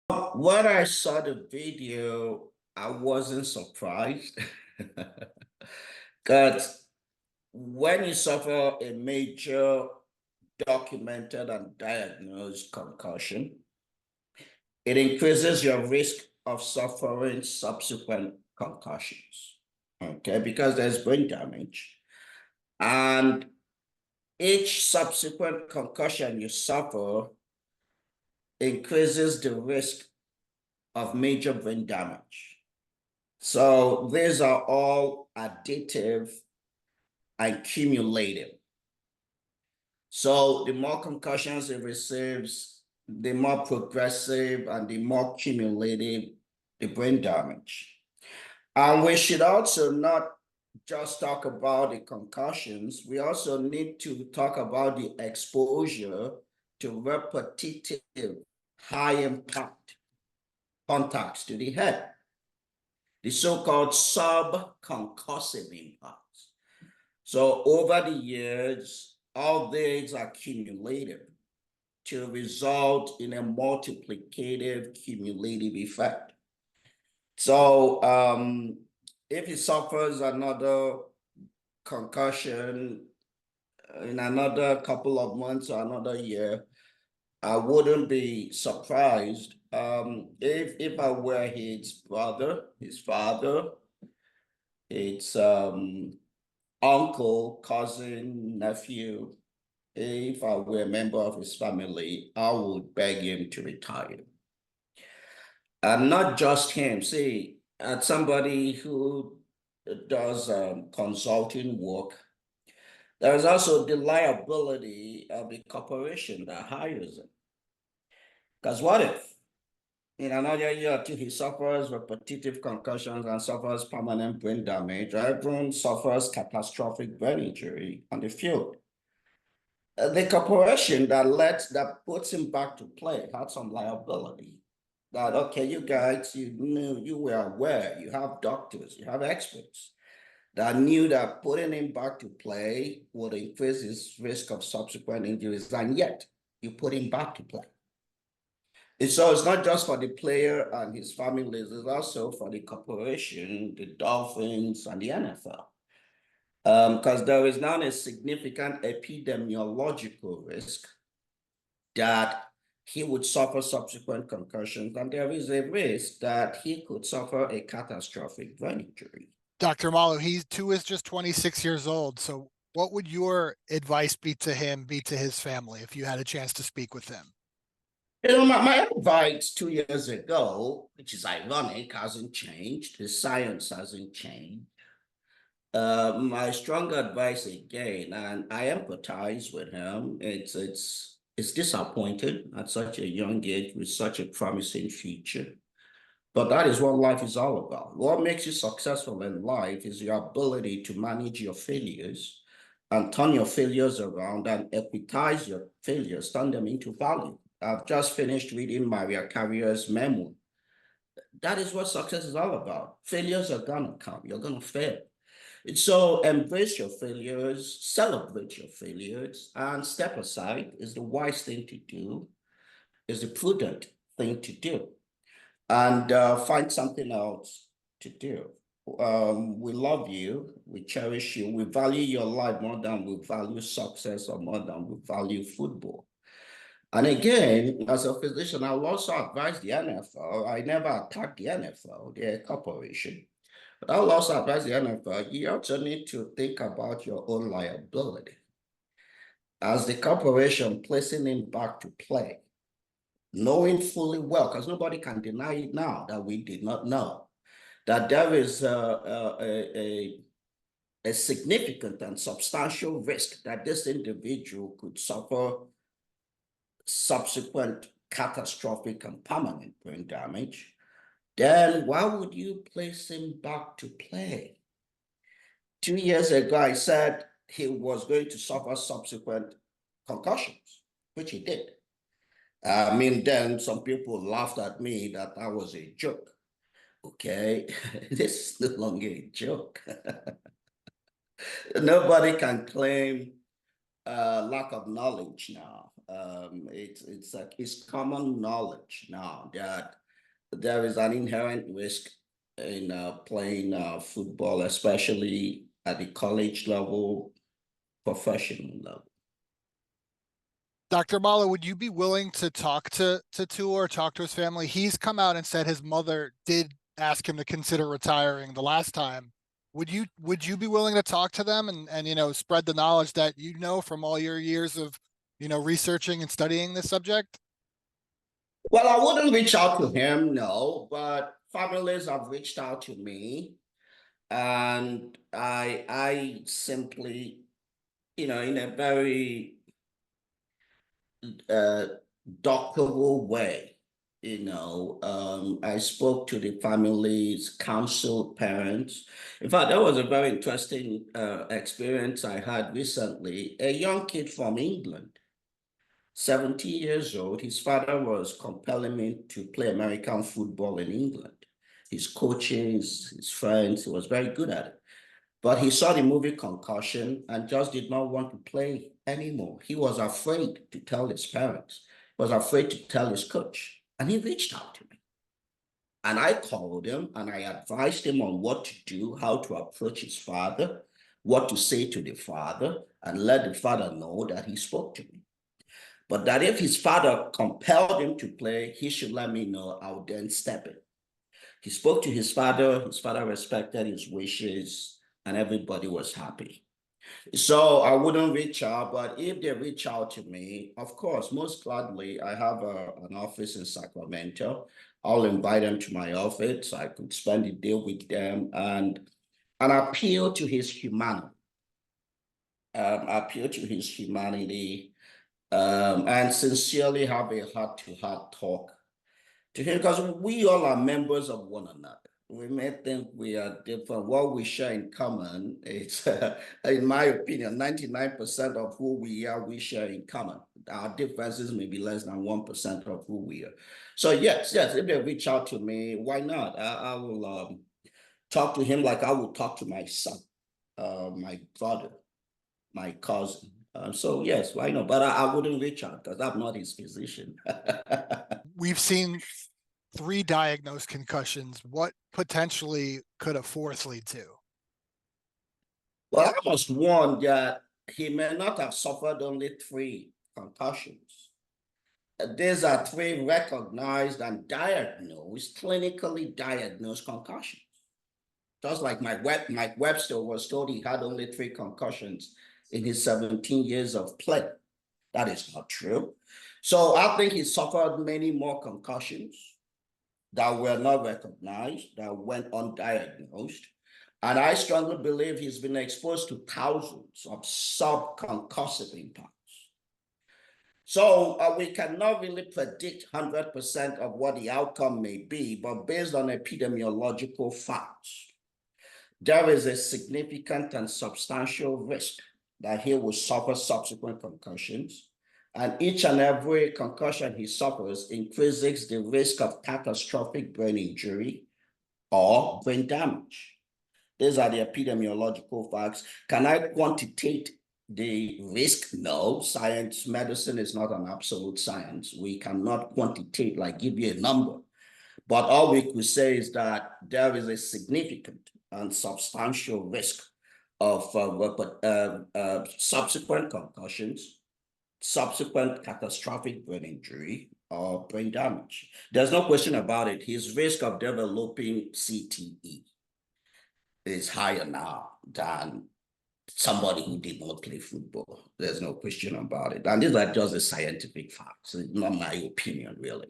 When I saw the video, I wasn't surprised. Because when you suffer a major documented and diagnosed concussion, it increases your risk of suffering subsequent concussions. Okay, because there's brain damage. And each subsequent concussion you suffer increases the risk of major brain damage. So these are all additive and cumulative. So the more concussions it receives, the more progressive and the more cumulative the brain damage. And we should also not just talk about the concussions, we also need to talk about the exposure to repetitive high impact contacts to the head, the so-called subconcussive impacts. So over the years, all these are cumulative to result in a multiplicative cumulative effect. So if he suffers another concussion in another couple of months or another year, I wouldn't be surprised if I were his brother, his father, it's uncle, cousin, nephew. If I were a member of his family, I would beg him to retire. And not just him. See, as somebody who does consulting work, there's also the liability of the corporation that hires him. Because what if in another year or two he suffers repetitive concussions and suffers permanent brain damage, or everyone suffers catastrophic brain injury on the field? The corporation that puts him back to play had some liability. That okay, you guys, you knew, you were aware, you have doctors, you have experts that knew that putting him back to play would increase his risk of subsequent injuries, and yet you put him back to play. And so it's not just for the player and his families, it's also for the corporation, the Dolphins, and the NFL. Because there is now a significant epidemiological risk that he would suffer subsequent concussions, and there is a risk that he could suffer a catastrophic brain injury. Dr. Omalu, Tua is just 26 years old. So what would your advice be to him, be to his family, if you had a chance to speak with them? You know, my advice 2 years ago, which is ironic, hasn't changed. The science hasn't changed. My strong advice again, and I empathize with him. It's disappointed at such a young age with such a promising future. But that is what life is all about. What makes you successful in life is your ability to manage your failures and turn your failures around and equitize your failures, turn them into value. I've just finished reading Maria Carrier's memoir. That is what success is all about. Failures are gonna come. You're gonna fail. And so embrace your failures, celebrate your failures, and step aside is the wise thing to do, is the prudent thing to do, and find something else to do. We love you, we cherish you, we value your life more than we value success or more than we value football. And again, as a physician, I will also advise the NFL. I never attack the NFL, they're a corporation. But I will also advise the NFL, you also need to think about your own liability. As the corporation placing him back to play, knowing fully well, because nobody can deny it now that we did not know, that there is a significant and substantial risk that this individual could suffer subsequent catastrophic and permanent brain damage, then why would you place him back to play? 2 years ago, I said he was going to suffer subsequent concussions, which he did. I mean, then some people laughed at me that that was a joke. Okay, this is no longer a joke. Nobody can claim lack of knowledge now. It's common knowledge now that there is an inherent risk in playing football, especially at the college level, professional level. Dr. Omalu, would you be willing to talk to Tua or talk to his family? He's come out and said his mother did ask him to consider retiring the last time. Would you be willing to talk to them and spread the knowledge that from all your years of researching and studying this subject? Well, I wouldn't reach out to him, no, but families have reached out to me, and I simply, in a very uh, doctoral way. I spoke to the families, counseled parents. In fact, that was a very interesting experience I had recently. A young kid from England, 70 years old, his father was compelling me to play American football in England. His coaches, his friends, he was very good at it. But he saw the movie Concussion and just did not want to play anymore. He was afraid to tell his parents. He was afraid to tell his coach. And he reached out to me. And I called him and I advised him on what to do, how to approach his father, what to say to the father, and let the father know that he spoke to me. But that if his father compelled him to play, he should let me know. I would then step in. He spoke to his father respected his wishes, and everybody was happy. So I wouldn't reach out, but if they reach out to me, of course, most gladly, I have an office in Sacramento. I'll invite them to my office. I could spend the day with them and appeal to his humanity. And sincerely have a heart-to-heart talk to him, because we all are members of one another. We may think we are different. What we share in common is, in my opinion, 99% of who we are, we share in common. Our differences may be less than 1% of who we are. So yes, if they reach out to me, why not? I will talk to him like I would talk to my son, my brother, my cousin. So yes, why not? But I wouldn't reach out because I'm not his physician. We've seen 3 diagnosed concussions. What potentially could a 4th lead to? Well, I must warn that he may not have suffered only 3 concussions. These are 3 recognized and diagnosed, clinically diagnosed concussions. Just like Mike Webster was told he had only 3 concussions in his 17 years of play. That is not true. So I think he suffered many more concussions that were not recognized, that went undiagnosed. And I strongly believe he's been exposed to thousands of subconcussive impacts. So we cannot really predict 100% of what the outcome may be, but based on epidemiological facts, there is a significant and substantial risk that he will suffer subsequent concussions. And each and every concussion he suffers increases the risk of catastrophic brain injury or brain damage. These are the epidemiological facts. Can I quantitate the risk? No. Science, medicine is not an absolute science. We cannot quantitate, like give you a number. But all we could say is that there is a significant and substantial risk of subsequent concussions, subsequent catastrophic brain injury, or brain damage. There's no question about it. His risk of developing CTE is higher now than somebody who did not play football. There's no question about it. And these are just the scientific facts, not my opinion, really.